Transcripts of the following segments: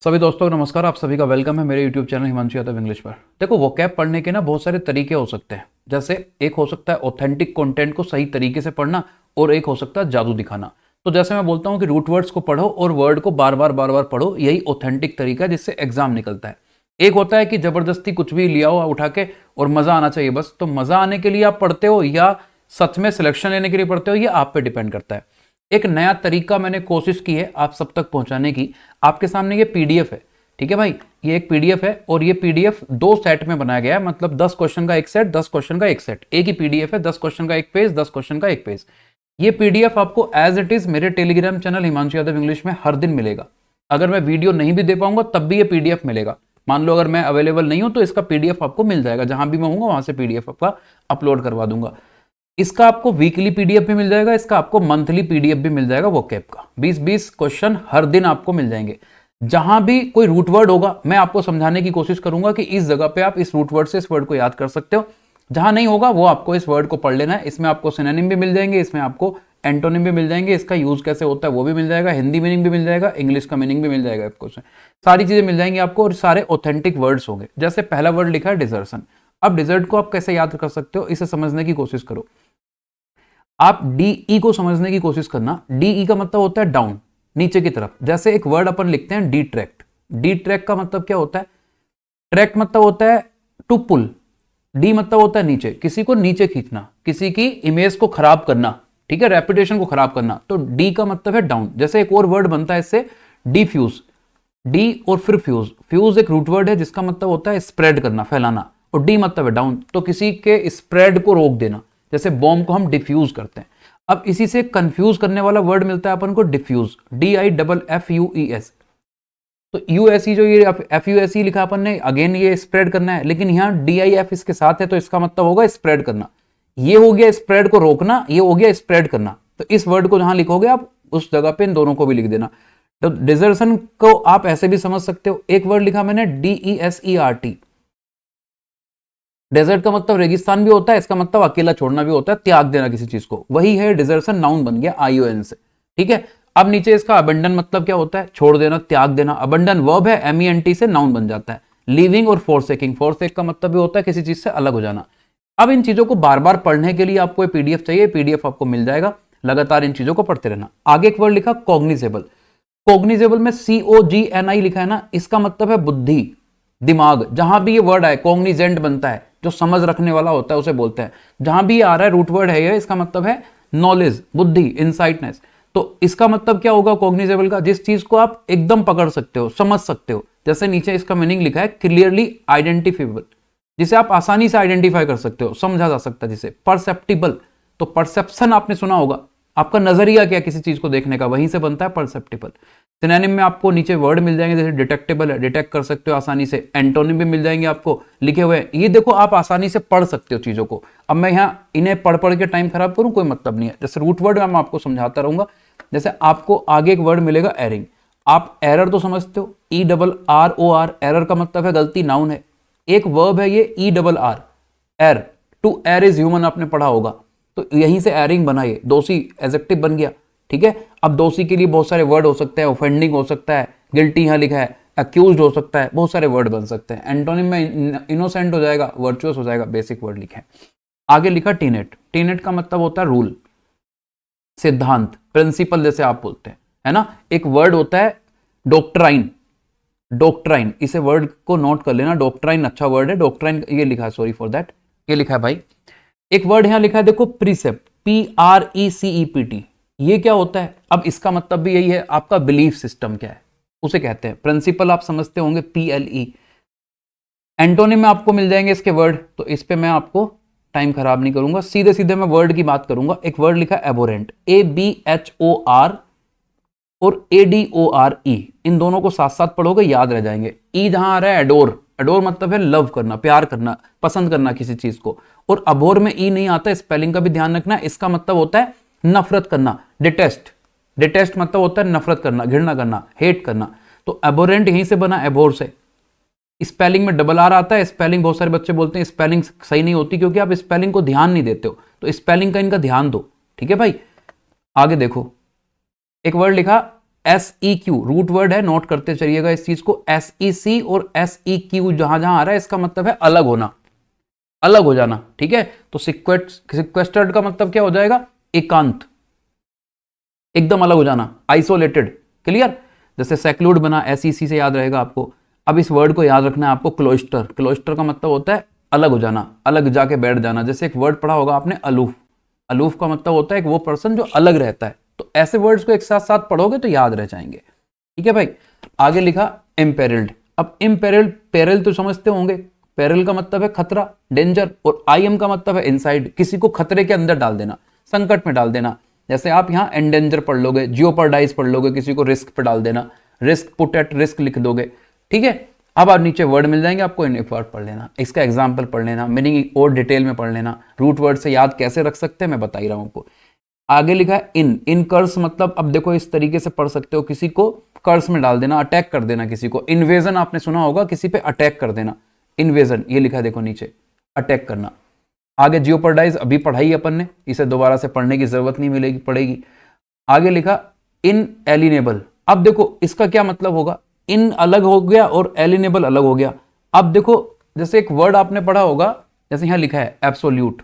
सभी दोस्तों को नमस्कार। आप सभी का वेलकम है मेरे YouTube channel Himanshu Yadav English पर। देखो, वोकैब पढ़ने के ना बहुत सारे तरीके हो सकते हैं। जैसे एक हो सकता है ऑथेंटिक कंटेंट को सही तरीके से पढ़ना, और एक हो सकता है जादू दिखाना। तो जैसे मैं बोलता हूँ कि रूट वर्ड्स को पढ़ो और वर्ड को बार बार पढ़ो, यही ऑथेंटिक तरीका है जिससे एग्जाम निकलता है। एक होता है कि जबरदस्ती कुछ भी लिया हो उठा के और मजा आना चाहिए बस। तो मजा आने के लिए आप पढ़ते हो या सच में सिलेक्शन लेने के लिए पढ़ते हो, ये आप पे डिपेंड करता है। एक नया तरीका मैंने कोशिश की है आप सब तक पहुंचाने की। आपके सामने ये पीडीएफ है, ठीक है भाई। ये एक पीडीएफ है और ये पीडीएफ 2 सेट में बनाया गया है, मतलब 10 क्वेश्चन का एक सेट, 10 क्वेश्चन का एक सेट। एक ही पीडीएफ है, 10 क्वेश्चन का एक पेज, 10 क्वेश्चन का एक पेज। ये पीडीएफ आपको एज इट इज मेरे Telegram channel Himanshu Yadav English में हर दिन मिलेगा। अगर मैं वीडियो नहीं भी दे पाऊंगा तब भी ये पीडीएफ मिलेगा। मान लो अगर मैं अवेलेबल नहीं हूं तो इसका पीडीएफ आपको मिल जाएगा, जहां भी मैं हूंगा वहां से पीडीएफ आपका अपलोड करवा दूंगा। इसका आपको वीकली पीडीएफ भी मिल जाएगा, इसका आपको मंथली पीडीएफ भी मिल जाएगा। वोकैब का 20-20 क्वेश्चन हर दिन आपको मिल जाएंगे। जहां भी कोई रूट वर्ड होगा मैं आपको समझाने की कोशिश करूंगा कि इस जगह पे आप इस रूट वर्ड से इस वर्ड को याद कर सकते हो। जहां नहीं होगा वो आपको इस वर्ड को पढ़ लेना है। इसमें आपको सिनोनिम भी मिल जाएंगे, इसमें आपको एंटोनिम भी मिल जाएंगे, इसका यूज कैसे होता है वो भी मिल जाएगा, हिंदी मीनिंग भी मिल जाएगा, इंग्लिश का मीनिंग भी मिल जाएगा आपको। सारी चीजें मिल जाएंगी आपको और सारे ऑथेंटिक वर्ड्स होंगे। जैसे पहला वर्ड लिखा है डिजर्शन। अब डिजर्ट को आप कैसे याद कर सकते हो, इसे समझने की कोशिश करो। आप डीई को समझने की कोशिश करना। डीई का मतलब होता है डाउन, नीचे की तरफ। जैसे एक वर्ड अपन लिखते हैं डिट्रैक्ट। डिट्रैक्ट का मतलब क्या होता है? ट्रैक्ट मतलब होता है टू पुल, डी मतलब होता है नीचे, किसी को नीचे खींचना, किसी की इमेज को खराब करना, ठीक है, रेपुटेशन को खराब करना। तो डी का मतलब है डाउन। जैसे एक और वर्ड बनता है इससे, डिफ्यूज। डी और फिर फ्यूज। फ्यूज एक रूट वर्ड है जिसका मतलब होता है स्प्रेड करना, फैलाना, और डी मतलब है डाउन। तो किसी के स्प्रेड को रोक देना। जैसे बॉम्ब को हम डिफ्यूज करते हैं। अब इसी से कंफ्यूज करने वाला वर्ड मिलता है अपन को डिफ्यूज, DIFFUES। तो यूएसई जो ये FUSE लिखा अपन ने, अगेन ये स्प्रेड करना है, लेकिन यहाँ DIF इसके साथ है तो इसका मतलब होगा स्प्रेड करना। ये हो गया स्प्रेड को रोकना, ये हो गया स्प्रेड करना। तो इस वर्ड को जहां लिखोगे आप उस जगह पे इन दोनों को भी लिख देना। तो डिजर्शन को आप ऐसे भी समझ सकते हो। एक वर्ड लिखा मैंने DESERT। डेजर्ट का मतलब रेगिस्तान भी होता है, इसका मतलब अकेला छोड़ना भी होता है, त्याग देना किसी चीज को। वही है डिजर्शन, नाउन बन गया ION से, ठीक है। अब नीचे इसका अबंडन मतलब क्या होता है? छोड़ देना, त्याग देना। अबंडन वर्ब है, MENT से नाउन बन जाता है। लिविंग और फोरसेकिंग। फोरसेक का मतलब भी होता है किसी चीज से अलग हो जाना। अब इन चीजों को बार बार पढ़ने के लिए आपको पीडीएफ चाहिए, पीडीएफ आपको मिल जाएगा। लगातार इन चीजों को पढ़ते रहना। आगे एक वर्ड लिखा कॉग्निजेबल। कॉग्निजेबल में COGNI लिखा है ना, इसका मतलब है बुद्धि, दिमाग। जहां भी ये वर्ड आए, कॉग्निजेंट बनता है, जो समझ रखने वाला होता है उसे बोलते हैं। जहां भी आ रहा है रूट वर्ड है ये, इसका मतलब है नॉलेज, बुद्धि, इंसाइटनेस। तो इसका मतलब क्या होगा कॉग्निजेबल का? जिस चीज को आप एकदम पकड़ सकते हो, समझ सकते हो। जैसे नीचे इसका मीनिंग लिखा है क्लियरली आइडेंटिफेबल, जिसे आप आसानी से आइडेंटिफाई कर सकते हो, समझा जा सकता है जिसे। परसेप्टिबल, तो परसेप्शन आपने सुना होगा, आपका नजरिया क्या किसी चीज को देखने का, वहीं से बनता है परसेप्टिबल। सिनोनिम में आपको नीचे वर्ड मिल जाएंगे, जैसे डिटेक्टेबल है, डिटेक्ट कर सकते हो आसानी से। एंटोनिम भी मिल जाएंगे आपको लिखे हुए। ये देखो आप आसानी से पढ़ सकते हो चीजों को। अब मैं यहाँ इन्हें पढ़ पढ़ के टाइम खराब करूं, कोई मतलब नहीं है। जैसे रूट वर्ड मैं आपको समझाता रहूंगा। जैसे आपको आगे एक वर्ड मिलेगा एरिंग। आप एरर तो समझते हो, ERROR, एरर का मतलब है गलती, नाउन है। एक वर्ब है ये ERR, एर, टू एर इज ह्यूमन, आपने पढ़ा होगा। तो यहीं से एरिंग बना, ये दोषी एडजेक्टिव बन गया, ठीक है। अब दोषी के लिए बहुत सारे वर्ड हो सकते हैं, ऑफेंडिंग हो सकता है, गिल्टी यहां लिखा है, अक्यूज्ड हो सकता है, बहुत सारे वर्ड बन सकते हैं। एंटोनिम में इनोसेंट हो जाएगा, वर्चुअस हो जाएगा, बेसिक वर्ड लिखा है। आगे लिखा टीनेट। टीनेट का मतलब होता है रूल, सिद्धांत, प्रिंसिपल जैसे आप बोलते हैं, है ना। एक वर्ड होता है डॉक्ट्राइन। डॉक्ट्राइन, इसे वर्ड को नोट कर लेना, डॉक्ट्राइन अच्छा वर्ड है। डॉक्ट्राइन ये लिखा है, सॉरी फॉर दैट, ये लिखा है भाई। एक वर्ड यहां लिखा है देखो, प्रीसेप्ट, PRECEPT। ये क्या होता है? अब इसका मतलब भी यही है, आपका बिलीफ सिस्टम क्या है उसे कहते हैं। प्रिंसिपल आप समझते होंगे, PLE। एंटोनिम में आपको मिल जाएंगे इसके वर्ड, तो इस पे मैं आपको टाइम खराब नहीं करूंगा, सीधे सीधे मैं वर्ड की बात करूंगा। एक वर्ड लिखा एबोरेंट, ABHOR और ADORE। इन दोनों को साथ साथ पढ़ोगे याद रह जाएंगे। ई जहां आ रहा है एडोर, एडोर मतलब है लव करना, प्यार करना, पसंद करना किसी चीज को। और अबोर में ई नहीं आता, स्पेलिंग का भी ध्यान रखना। इसका मतलब होता है नफरत करना, डिटेस्ट। डिटेस्ट मतलब होता है नफरत करना, घृणा करना, हेट करना। तो एबोरेंट यहीं से बना, एबोर से। स्पेलिंग में डबल आर आता है। स्पेलिंग बहुत सारे बच्चे बोलते हैं स्पेलिंग सही नहीं होती, क्योंकि आप स्पेलिंग को ध्यान नहीं देते हो। तो स्पेलिंग का इनका ध्यान दो, ठीक है भाई। आगे देखो, एक वर्ड लिखा SEQ रूट वर्ड है, नोट करते चलिएगा इस चीज को। SEC और SEQ जहां जहां आ रहा है इसका मतलब है अलग होना, अलग हो जाना, ठीक है। तो सिक्वेस्टर्ड का मतलब क्या हो जाएगा, एकांत, एकदम अलग हो जाना, आइसोलेटेड, क्लियर। जैसे सेक्लूड बना, SEC से याद रहेगा आपको। अब इस वर्ड को याद रखना है आपको, क्लोइस्टर। क्लोइस्टर का मतलब होता है अलग हो जाना, अलग जाके बैठ जाना। जैसे एक वर्ड पढ़ा होगा आपने अलूफ, अलूफ का मतलब होता है एक वो पर्सन जो अलग रहता है। तो ऐसे वर्ड्स को एक साथ साथ पढ़ोगे तो याद रह जाएंगे, ठीक है भाई। आगे लिखा इम्पेरिल्ड। अब इम्पेरिल्ड, पेरिल तो समझते होंगे, पेरिल का मतलब है खतरा, डेंजर, और IM का मतलब है इनसाइड, किसी को खतरे के अंदर डाल देना, संकट में डाल देना। जैसे आप यहाँ एंडेंजर पढ़ लोगे, जियोपर्डाइज पढ़ लोगे, किसी को रिस्क पे डाल देना, रिस्क, पुट एट रिस्क लिख दोगे, ठीक है। अब आप नीचे वर्ड मिल जाएंगे आपको, इन वर्ड पढ़ लेना, इसका एग्जाम्पल पढ़ लेना, मीनिंग और डिटेल में पढ़ लेना। रूट वर्ड से याद कैसे रख सकते हैं मैं बता ही रहा हूं आपको। आगे लिखा है इन कर्स, मतलब अब देखो इस तरीके से पढ़ सकते हो, किसी को कर्स में डाल देना, अटैक कर देना किसी को। इन्वेजन आपने सुना होगा, किसी पे अटैक कर देना, इन्वेजन, ये लिखा है देखो नीचे, अटैक करना। आगे जियोपर्डाइज अभी पढ़ाई अपन ने, इसे दोबारा से पढ़ने की जरूरत नहीं मिलेगी, पड़ेगी। आगे लिखा इनएलिनेबल। अब देखो इसका क्या मतलब होगा, इन अलग हो गया और एलिनेबल अलग हो गया। अब देखो जैसे एक वर्ड आपने पढ़ा होगा, जैसे यहां लिखा है एब्सोल्यूट।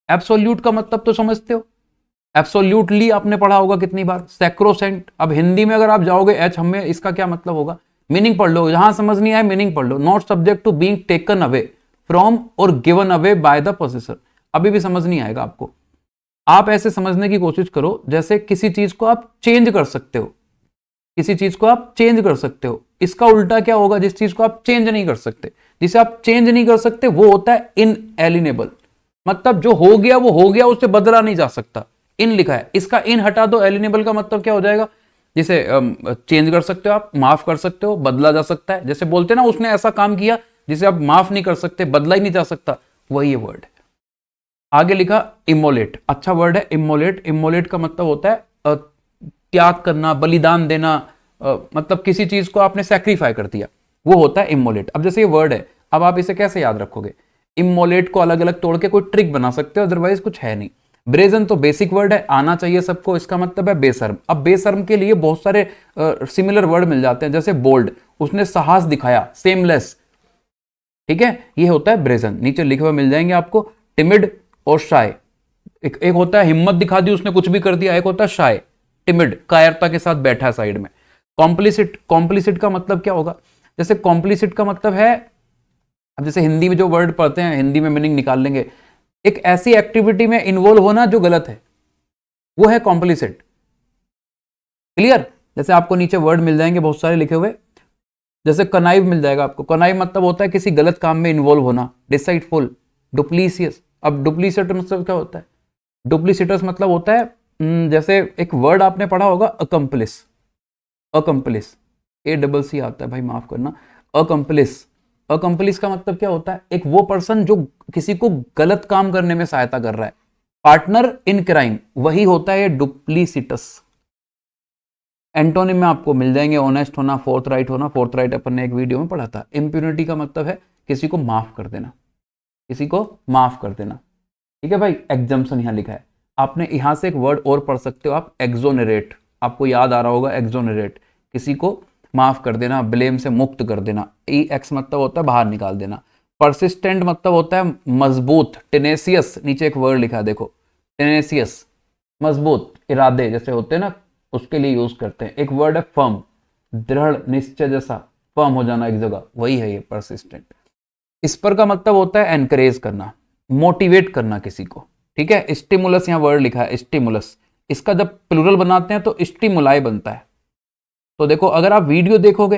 एब्सोल्यूट का मतलब तो समझते हो, एब्सोल्यूटली आपने पढ़ा होगा कितनी बार, सैक्रोसेंट। अब हिंदी में अगर आप जाओगे एच हमें, इसका क्या मतलब होगा, मीनिंग पढ़ लो, जहां समझ नहीं आए मीनिंग पढ़ लो। Not subject to being taken away from और given away by the possessor. अभी भी समझ नहीं आएगा आपको, आप ऐसे समझने की कोशिश करो जैसे किसी चीज को आप चेंज कर सकते हो, किसी चीज को आप चेंज कर सकते हो। इसका उल्टा क्या होगा, जिस चीज को आप चेंज नहीं कर सकते, जिसे आप चेंज नहीं कर सकते, वो होता है इनएलिनेबल। मतलब जो हो गया वो हो गया, उससे बदला नहीं जा सकता। इन लिखा है, इसका इन हटा दो, एलिनेबल का मतलब क्या हो जाएगा, जिसे चेंज कर सकते हो आप, माफ कर सकते हो, बदला जा सकता है। जैसे बोलते ना उसने ऐसा काम किया जिसे आप माफ नहीं कर सकते, बदला ही नहीं जा सकता, वही ये वर्ड है। आगे लिखा इमोलेट। अच्छा वर्ड है इमोलेट। इमोलेट का मतलब होता है त्याग करना, बलिदान देना, मतलब किसी चीज को आपने सैक्रिफाई कर दिया, वो होता है इमोलेट। अब जैसे ये वर्ड है, अब आप इसे कैसे याद रखोगे, इमोलेट को अलग अलग तोड़ के कोई ट्रिक बना सकते हो, अदरवाइज कुछ है नहीं। ब्रेजन तो बेसिक वर्ड है, आना चाहिए सबको, इसका मतलब है बेशर्म। अब बेशर्म के लिए बहुत सारे सिमिलर वर्ड मिल जाते हैं, जैसे बोल्ड, उसने साहस दिखाया, सेमलेस, ठीक है, ये होता है ब्रेजन। नीचे लिखे हुए मिल जाएंगे आपको, टिमिड और शाय। एक होता है हिम्मत दिखा दी उसने, कुछ भी कर दिया, एक होता है शाय, टिमिड, कायरता के साथ बैठा है साइड में। कॉम्प्लिसिट, कॉम्प्लिसिट का मतलब क्या होगा, जैसे कॉम्प्लिसिट का मतलब है, अब जैसे हिंदी में जो वर्ड पढ़ते हैं, हिंदी में मीनिंग निकाल लेंगे, एक ऐसी एक्टिविटी में इन्वॉल्व होना जो गलत है, वो है कॉम्प्लिसिट, क्लियर। जैसे आपको नीचे वर्ड मिल जाएंगे बहुत सारे लिखे हुए, जैसे कनाइव मिल जाएगा आपको। कनाइव मतलब होता है किसी गलत काम में इन्वॉल्व होना, डिसाइडफुल, डुप्लीसियस। अब डुप्लीसिट मतलब क्या होता है, डुप्लीसिटस मतलब होता है जैसे एक वर्ड आपने पढ़ा होगा अकम्पलिस, अकम्पलिस, ACC आता है भाई, माफ करना, अकम्पलिस। अकम्पलिस का मतलब क्या होता है, एक वो पर्सन जो किसी को गलत काम करने में सहायता कर रहा है, पार्टनर इन क्राइम, वही होता है डुप्लीसिटस। एंटोनिम में आपको मिल जाएंगे, ऑनेस्ट होना, फोर्थ राइट होना। फोर्थ राइट अपन ने एक वीडियो में पढ़ा था। इम्प्यूनिटी का मतलब है किसी को माफ कर देना, किसी को माफ कर देना, ठीक है भाई। एग्जम्पशन यहां लिखा है, आपने यहां से एक वर्ड और पढ़ सकते हो आप, एक्सोनरेट। आपको याद आ रहा होगा एक्सोनरेट, किसी को माफ कर देना, ब्लेम से मुक्त कर देना। EX मतलब होता है बाहर निकाल देना। परसिस्टेंट मतलब होता है मजबूत, टेनेसियस, नीचे एक वर्ड लिखा है देखो, टेनेसियस, मजबूत इरादे जैसे होते हैं ना, उसके लिए यूज करते हैं। एक वर्ड है फर्म, दृढ़ निश्चय जैसा, फर्म हो जाना एक जगह, वही है ये परसिस्टेंट। इस पर का मतलब होता है एनकरेज करना, मोटिवेट करना किसी को, ठीक है। स्टिमुलस यहाँ वर्ड लिखा है, स्टिमुलस। इसका जब प्लूरल बनाते हैं तो स्टिमुलाई बनता है। तो देखो अगर आप वीडियो देखोगे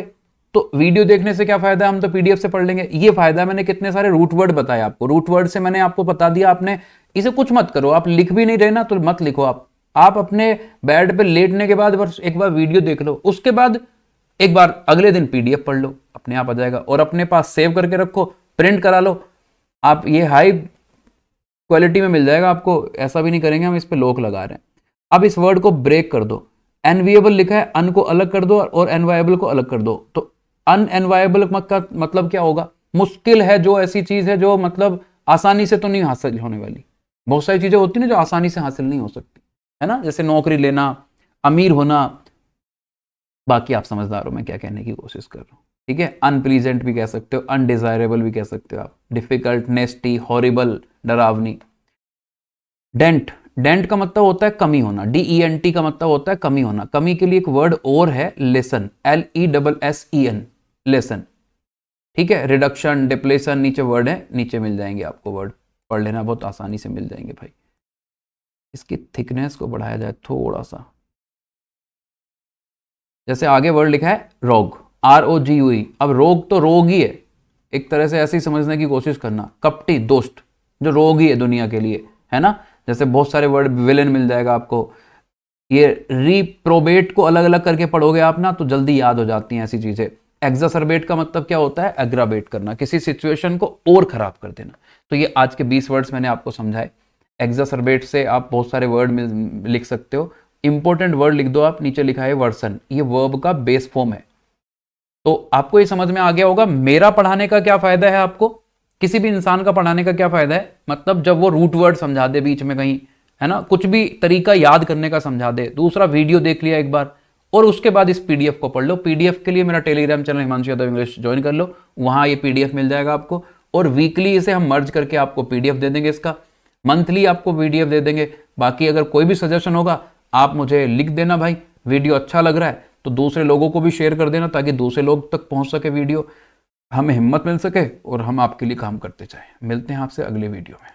तो वीडियो देखने से क्या फायदा है, हम तो PDF से पढ़ लेंगे, ये फायदा है। मैंने कितने सारे रूट वर्ड बताए आपको, रूट वर्ड से मैंने आपको बता दिया, आपने इसे कुछ मत करो, आप लिख भी नहीं रहे ना तो मत लिखो। आप अपने बेड पे लेटने के बाद बस एक बार वीडियो देख लो, उसके बाद एक बार अगले दिन PDF पढ़ लो, अपने आप आ जाएगा। और अपने पास सेव करके रखो, प्रिंट करा लो आप, ये हाई क्वालिटी में मिल जाएगा आपको। ऐसा भी नहीं करेंगे हम इस पे लॉक लगा रहे हैं। अब इस वर्ड को ब्रेक कर दो, एनविएबल लिखा है, अन को अलग कर दो और एनवायबल को अलग कर दो। तो अनएनवायबल का मतलब क्या होगा, मुश्किल है, जो ऐसी चीज है जो मतलब आसानी से तो नहीं हासिल होने वाली। बहुत सारी चीजें होती है ना जो आसानी से हासिल नहीं हो सकती, है ना, जैसे नौकरी लेना, अमीर होना, बाकी आप समझदार हो मैं क्या कहने की कोशिश कर रहा हूँ, ठीक है। अनप्लीजेंट भी कह सकते हो, अनडिजायरेबल भी कह सकते हो आप, डिफिकल्ट, नेस्टी, हॉरिबल, डरावनी। डेंट, डेंट का मतलब होता है कमी होना, DENT का मतलब होता है कमी होना। कमी के लिए एक वर्ड और है, लेसन, LESSEN, लेसन, ठीक है। रिडक्शन, डिप्लेशन, नीचे वर्ड है, नीचे मिल जाएंगे आपको वर्ड, पढ़ लेना, बहुत आसानी से मिल जाएंगे भाई। इसकी थिकनेस को बढ़ाया जाए थोड़ा सा, जैसे आगे वर्ड लिखा है रोग, ROGUE। अब रोग तो रोग ही है, एक तरह से ऐसे ही समझने की कोशिश करना, कपटी, दोस्त, जो रोग ही है दुनिया के लिए, है ना। जैसे बहुत सारे वर्ड, विलेन मिल जाएगा आपको। ये रिप्रोबेट को अलग अलग करके पढ़ोगे आप ना तो जल्दी याद हो जाती हैं ऐसी चीजें। एक्सासर्बेट का मतलब क्या होता है, एग्रावेट करना, किसी सिचुएशन को और खराब कर देना। तो ये आज के 20 वर्ड्स मैंने आपको समझाए। एक्सासर्बेट से आप बहुत सारे वर्ड लिख सकते हो। इंपॉर्टेंट वर्ड लिख दो आप, नीचे लिखा है वर्सन, ये वर्ब का बेस फॉर्म है। तो आपको ये समझ में आ गया होगा मेरा पढ़ाने का क्या फायदा है आपको, किसी भी इंसान का पढ़ाने का क्या फायदा है। मतलब जब वो रूट वर्ड समझा दे बीच में कहीं, है ना, कुछ भी तरीका याद करने का समझा दे, दूसरा वीडियो देख लिया एक बार, और उसके बाद इस PDF को पढ़ लो। PDF के लिए मेरा Telegram channel Himanshu Yadav English join कर लो, वहां ये PDF मिल जाएगा आपको। और वीकली इसे हम मर्ज करके आपको PDF दे देंगे, इसका मंथली आपको PDF दे देंगे। बाकी अगर कोई भी सजेशन होगा आप मुझे लिख देना भाई, वीडियो अच्छा लग रहा है तो दूसरे लोगों को भी शेयर कर देना, ताकि दूसरे लोग तक पहुंच सके वीडियो, हमें हिम्मत मिल सके और हम आपके लिए काम करते जाएं। मिलते हैं आपसे अगले वीडियो में।